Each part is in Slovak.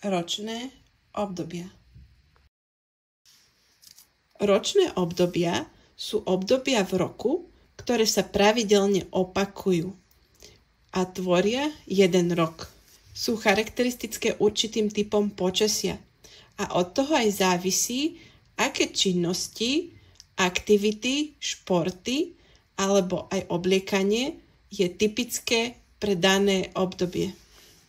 Ročné obdobia. Ročné obdobia sú obdobia v roku, ktoré sa pravidelne opakujú a tvoria jeden rok. Sú charakteristické určitým typom počasia a od toho aj závisí, aké činnosti, aktivity, športy alebo aj obliekanie je typické pre dané obdobie.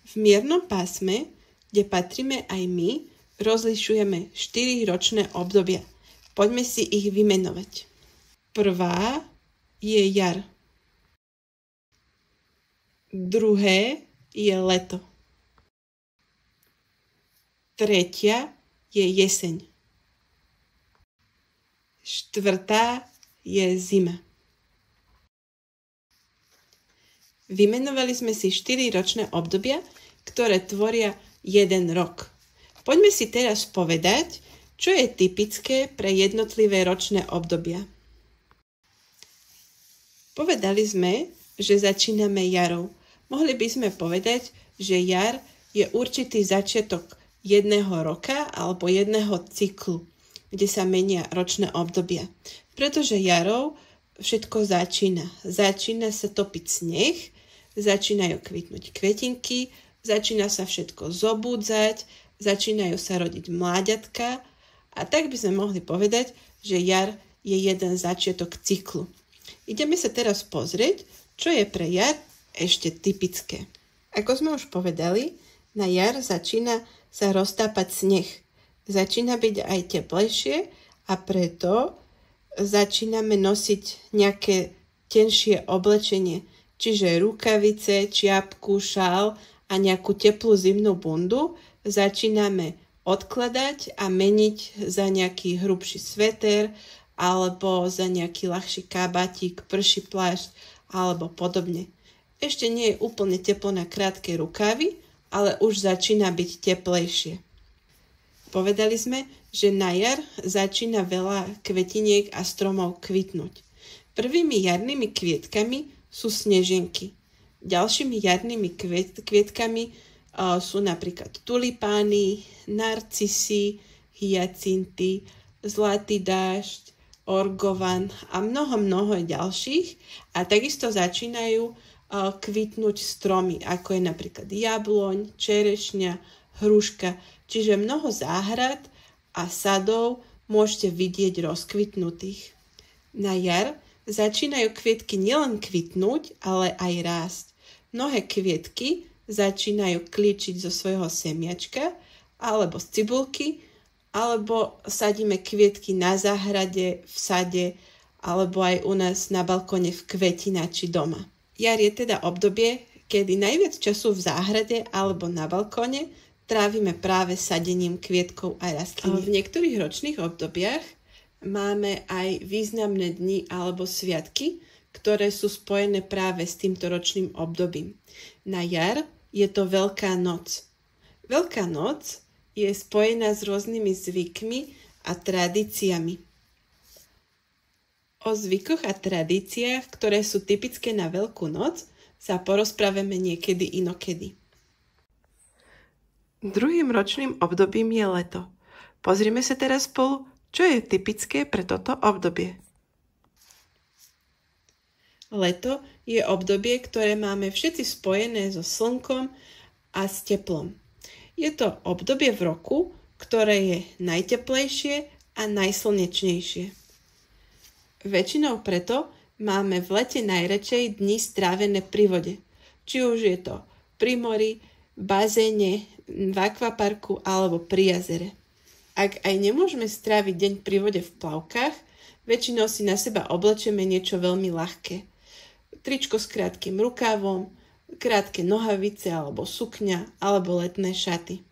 V miernom pásme, kde patríme aj my, rozlišujeme 4 ročné obdobia. Poďme si ich vymenovať. Prvá je jar. Druhé je leto. Tretia je jeseň. Štvrtá je zima. Vymenovali sme si 4 ročné obdobia, ktoré tvoria jeden rok. Poďme si teraz povedať, čo je typické pre jednotlivé ročné obdobia. Povedali sme, že začíname jarou. Mohli by sme povedať, že jar je určitý začiatok jedného roka alebo jedného cyklu, kde sa menia ročné obdobia. Pretože jarou všetko začína. Začína sa topiť sneh, začínajú kvitnúť kvetinky, začína sa všetko zobúdzať, začínajú sa rodiť mláďatka a tak by sme mohli povedať, že jar je jeden začiatok cyklu. Ideme sa teraz pozrieť, čo je pre jar ešte typické. Ako sme už povedali, na jar začína sa roztápať sneh. Začína byť aj teplejšie a preto začíname nosiť nejaké tenšie oblečenie, čiže rukavice, čiapku, šál a nejakú teplú zimnú bundu začíname odkladať a meniť za nejaký hrubší sveter alebo za nejaký ľahší kabátik, prší plášť alebo podobne. Ešte nie je úplne teplo na krátke rukávy, ale už začína byť teplejšie. Povedali sme, že na jar začína veľa kvetiniek a stromov kvitnúť. Prvými jarnými kvietkami sú snežienky. Ďalšími jarnými kvietkami sú napríklad tulipány, narcisy, hyacinty, zlatý dážď, orgovan a mnoho ďalších. A takisto začínajú kvitnúť stromy, ako je napríklad jabloň, čerešňa, hruška. Čiže mnoho záhrad a sadov môžete vidieť rozkvitnutých. Na jar začínajú kvietky nielen kvitnúť, ale aj rásť. Mnohé kvietky začínajú klíčiť zo svojho semiačka alebo z cibulky, alebo sadíme kvietky na záhrade, v sade, alebo aj u nás na balkóne v kvetinači doma. Jar je teda obdobie, kedy najviac času v záhrade alebo na balkóne trávime práve sadením kvietkov a rastlín. V niektorých ročných obdobiach máme aj významné dni alebo sviatky, ktoré sú spojené práve s týmto ročným obdobím. Na jar je to Veľká noc. Veľká noc je spojená s rôznymi zvykmi a tradíciami. O zvykoch a tradíciách, ktoré sú typické na Veľkú noc, sa porozprávame niekedy inokedy. Druhým ročným obdobím je leto. Pozrime sa teraz spolu, čo je typické pre toto obdobie. Leto je obdobie, ktoré máme všetci spojené so slnkom a s teplom. Je to obdobie v roku, ktoré je najteplejšie a najslnečnejšie. Väčšinou preto máme v lete najradšej dni strávené pri vode. Či už je to pri mori, bazéne, v akvaparku alebo pri jazere. Ak aj nemôžeme stráviť deň pri vode v plavkách, väčšinou si na seba oblečieme niečo veľmi ľahké. Tričko s krátkym rukávom, krátke nohavice alebo sukňa alebo letné šaty.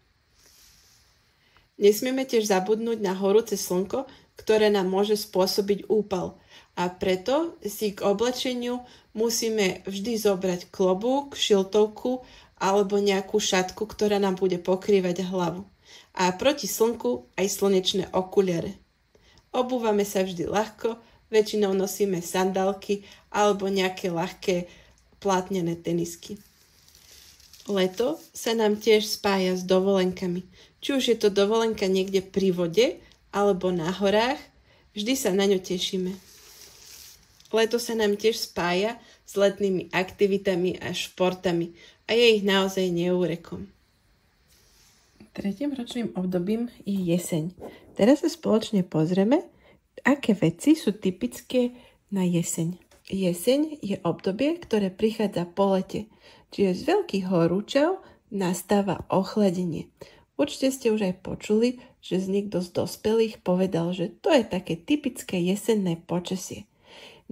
Nesmieme tiež zabudnúť na horúce slnko, ktoré nám môže spôsobiť úpal a preto si k oblečeniu musíme vždy zobrať klobúk, šiltovku alebo nejakú šatku, ktorá nám bude pokrývať hlavu. A proti slnku aj slnečné okuliare. Obúvame sa vždy ľahko, väčšinou nosíme sandálky alebo nejaké ľahké plátnené tenisky. Leto sa nám tiež spája s dovolenkami. Či už je to dovolenka niekde pri vode alebo na horách, vždy sa na ňu tešíme. Leto sa nám tiež spája s letnými aktivitami a športami a je ich naozaj neúrekom. Tretím ročným obdobím je jeseň. Teraz sa spoločne pozrieme, aké veci sú typické na jeseň. Jeseň je obdobie, ktoré prichádza po lete, čiže z veľkých horúčav nastáva ochladenie. Určite ste už aj počuli, že niekto z dospelých povedal, že to je také typické jesenné počasie.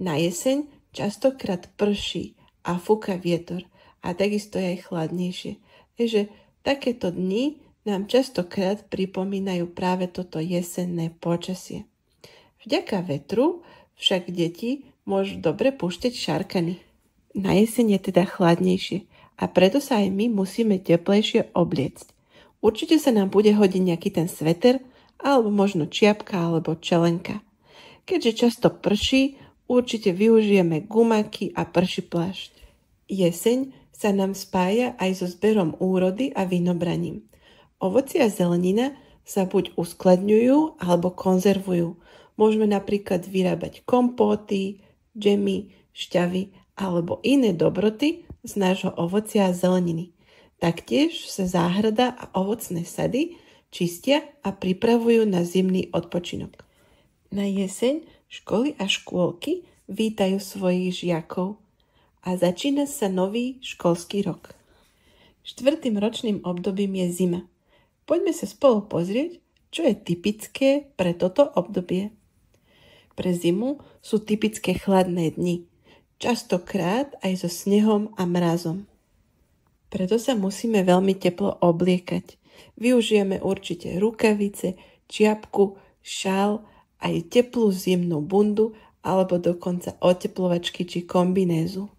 Na jeseň častokrát prší a fúka vietor a takisto je aj chladnejšie. Takže takéto dni nám častokrát pripomínajú práve toto jesenné počasie. Vďaka vetru však deti môžu dobre púšťať šarkany. Na jeseň je teda chladnejšie a preto sa aj my musíme teplejšie obliecť. Určite sa nám bude hodiť nejaký ten sveter alebo možno čiapka alebo čelenka. Keďže často prší, určite využijeme gumáky a prší plášť. Jeseň sa nám spája aj so zberom úrody a vynobraním. Ovocie a zelenina sa buď uskladňujú alebo konzervujú. Môžeme napríklad vyrábať kompóty, džemy, šťavy alebo iné dobroty z nášho ovocia a zeleniny. Taktiež sa záhrada a ovocné sady čistia a pripravujú na zimný odpočinok. Na jeseň školy a škôlky vítajú svojich žiakov a začína sa nový školský rok. Štvrtým ročným obdobím je zima. Poďme sa spolu pozrieť, čo je typické pre toto obdobie. Pre zimu sú typické chladné dni, častokrát aj so snehom a mrazom. Preto sa musíme veľmi teplo obliekať. Využijeme určite rukavice, čiapku, šál, aj teplú zimnú bundu alebo dokonca oteplovačky či kombinézu.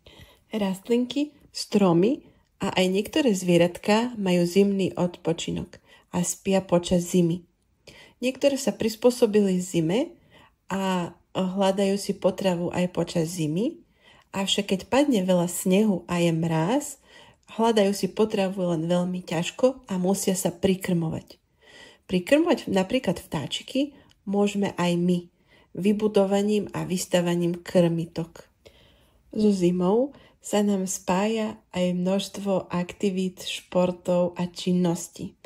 Rastlinky, stromy a aj niektoré zvieratká majú zimný odpočinok a spia počas zimy. Niektoré sa prispôsobili zime a hľadajú si potravu aj počas zimy, avšak keď padne veľa snehu a je mráz, hľadajú si potravu len veľmi ťažko a musia sa prikrmovať. Prikrmovať napríklad vtáčiky môžeme aj my, vybudovaním a vystavaním krmitok. So zimou sa nám spája aj množstvo aktivít, športov a činností.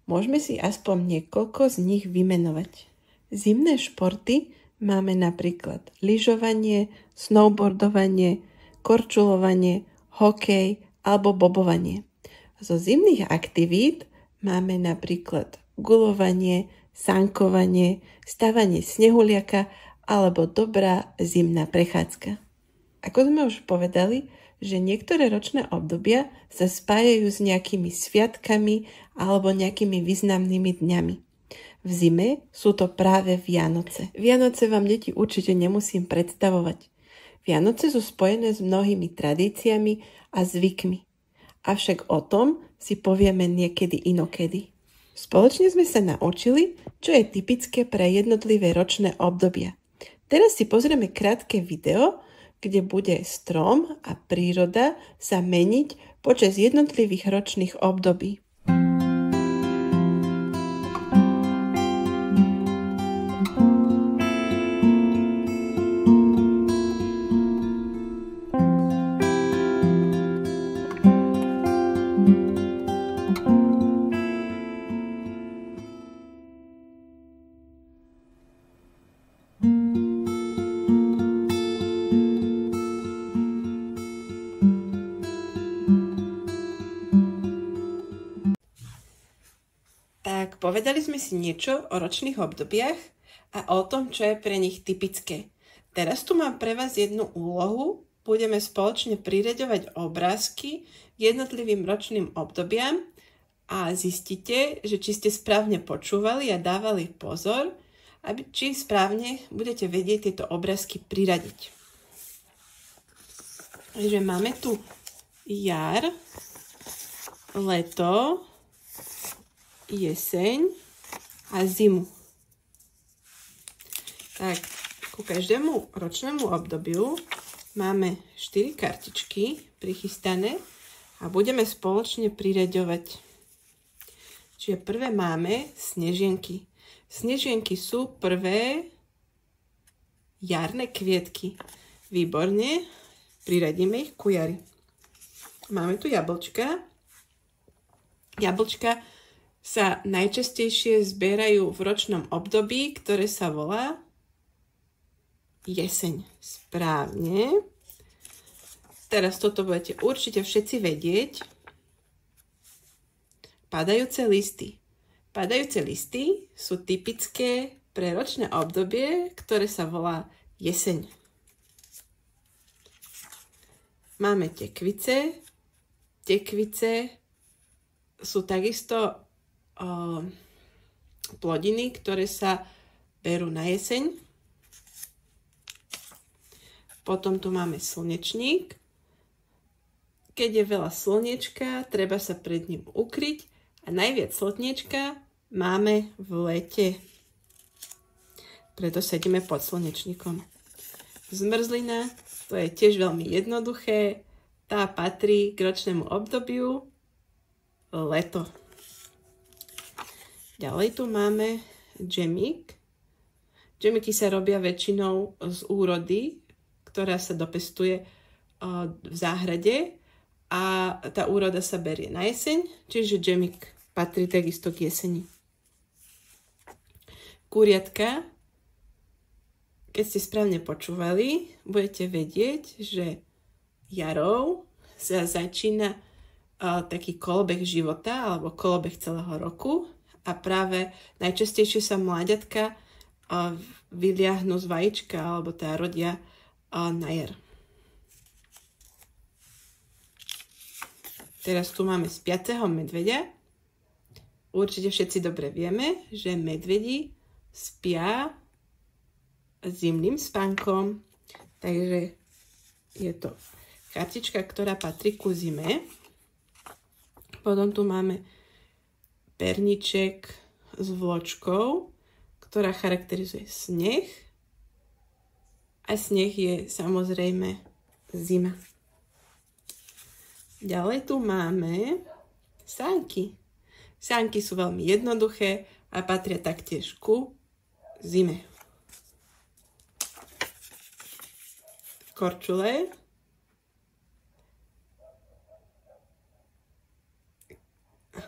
Môžeme si aspoň niekoľko z nich vymenovať. Zimné športy máme napríklad lyžovanie, snowboardovanie, korčulovanie, hokej alebo bobovanie. Zo zimných aktivít máme napríklad guľovanie, sankovanie, stavanie snehuliaka alebo dobrá zimná prechádzka. Ako sme už povedali, že niektoré ročné obdobia sa spájajú s nejakými sviatkami alebo nejakými významnými dňami. V zime sú to práve Vianoce. Vianoce vám deti určite nemusím predstavovať. Vianoce sú spojené s mnohými tradíciami a zvykmi. Avšak o tom si povieme niekedy inokedy. Spoločne sme sa naučili, čo je typické pre jednotlivé ročné obdobia. Teraz si pozrieme krátke video, kde bude strom a príroda sa meniť počas jednotlivých ročných období. Tak povedali sme si niečo o ročných obdobiach a o tom, čo je pre nich typické. Teraz tu mám pre vás jednu úlohu. Budeme spoločne priraďovať obrázky jednotlivým ročným obdobiam a zistíte, že či ste správne počúvali a dávali pozor, či správne budete vedieť tieto obrázky priradiť. Takže máme tu jar, leto, jeseň a zimu. Tak, ku každému ročnému obdobiu máme 4 kartičky prichystané A budeme spoločne priraďovať. Čiže prvé máme snežienky. Snežienky sú prvé jarné kvietky. Výborne, priradíme ich ku jari. Máme tu jablčka. Jablčka sa najčastejšie zbierajú v ročnom období, ktoré sa volá jeseň. Správne. Teraz toto budete určite všetci vedieť. Padajúce listy. Padajúce listy sú typické pre ročné obdobie, ktoré sa volá jeseň. Máme tekvice. Tekvice sú takisto plodiny, ktoré sa berú na jeseň. Potom tu máme slnečník. Keď je veľa slniečka, treba sa pred ním ukryť a najviac slnečka máme v lete. Preto sedíme pod slnečníkom. Zmrzlina, to je tiež veľmi jednoduché. Tá patrí k ročnému obdobiu leto. Ďalej tu máme džemík. Džemiky sa robia väčšinou z úrody, ktorá sa dopestuje v záhrade a tá úroda sa berie na jeseň, čiže džemík patrí takisto k jeseni. Kuriatka, keď ste správne počúvali, budete vedieť, že jarou sa začína taký kolobeh života alebo kolobeh celého roku a práve najčastejšie sa mláďatka vyliahnú z vajíčka alebo teda rodia na jar. Teraz tu máme spiaceho medveďa. Určite všetci dobre vieme, že medvedi spia zimným spánkom. Takže je to kartička, ktorá patrí ku zime. Potom tu máme perniček s vločkou, ktorá charakterizuje sneh. A sneh je samozrejme zima. Ďalej tu máme sánky. Sánky sú veľmi jednoduché a patria taktiež ku zime. Korčule.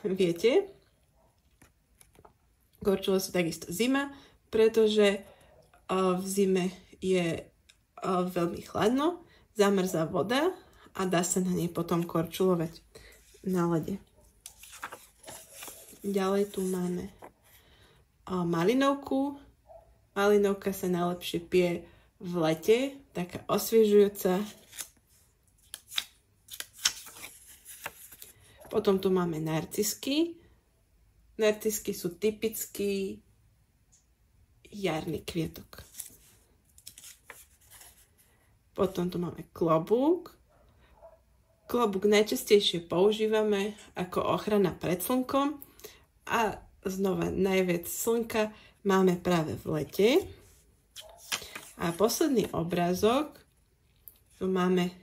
Viete, korčule sú takisto zima, pretože v zime je veľmi chladno, zamrzá voda a dá sa na nej potom korčulovať na lede. Ďalej tu máme malinovku. Malinovka sa najlepšie pije v lete, taká osviežujúca. Potom tu máme narcisky. Narcisky sú typický jarný kvietok. Potom tu máme klobúk. Klobúk najčastejšie používame ako ochrana pred slnkom a znova najviac slnka máme práve v lete. A posledný obrázok, tu máme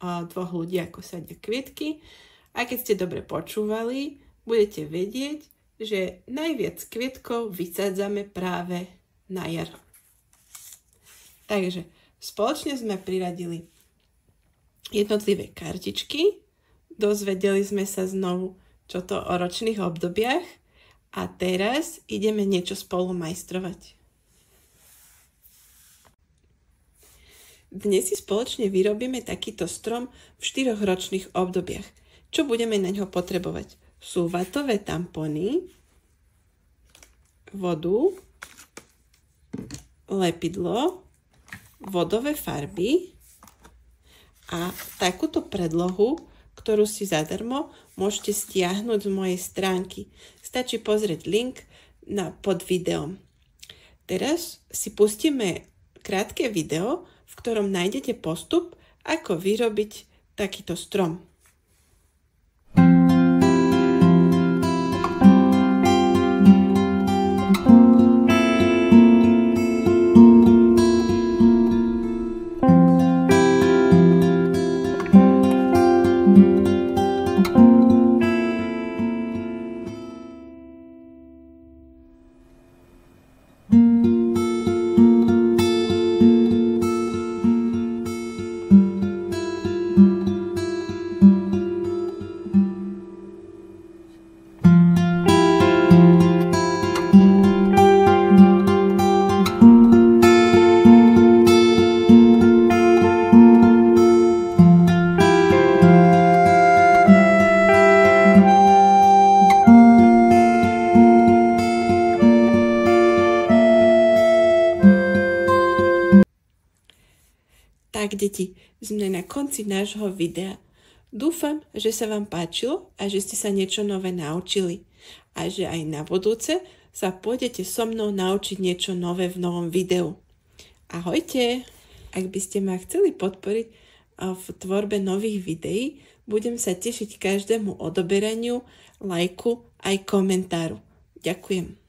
dvoch ľudí, ako sadia kvietky. A keď ste dobre počúvali, budete vedieť, že najviac kvietkov vysádzame práve na jar. Takže spoločne sme priradili jednotlivé kartičky, dozvedeli sme sa znovu, čo to o ročných obdobiach a teraz ideme niečo spolu majstrovať. Dnes si spoločne vyrobíme takýto strom v 4 ročných obdobiach. Čo budeme na ňo potrebovať? Sú vatové tampony, vodu, lepidlo, vodové farby a takúto predlohu, ktorú si zadarmo môžete stiahnuť z mojej stránky. Stačí pozrieť link pod videom. Teraz si pustíme krátke video, v ktorom nájdete postup, ako vyrobiť takýto strom. Tak deti, sme na konci nášho videa. Dúfam, že sa vám páčilo a že ste sa niečo nové naučili. A že aj na budúce sa pôjdete so mnou naučiť niečo nové v novom videu. Ahojte! Ak by ste ma chceli podporiť v tvorbe nových videí, budem sa tešiť každému odoberaniu, lajku aj komentáru. Ďakujem.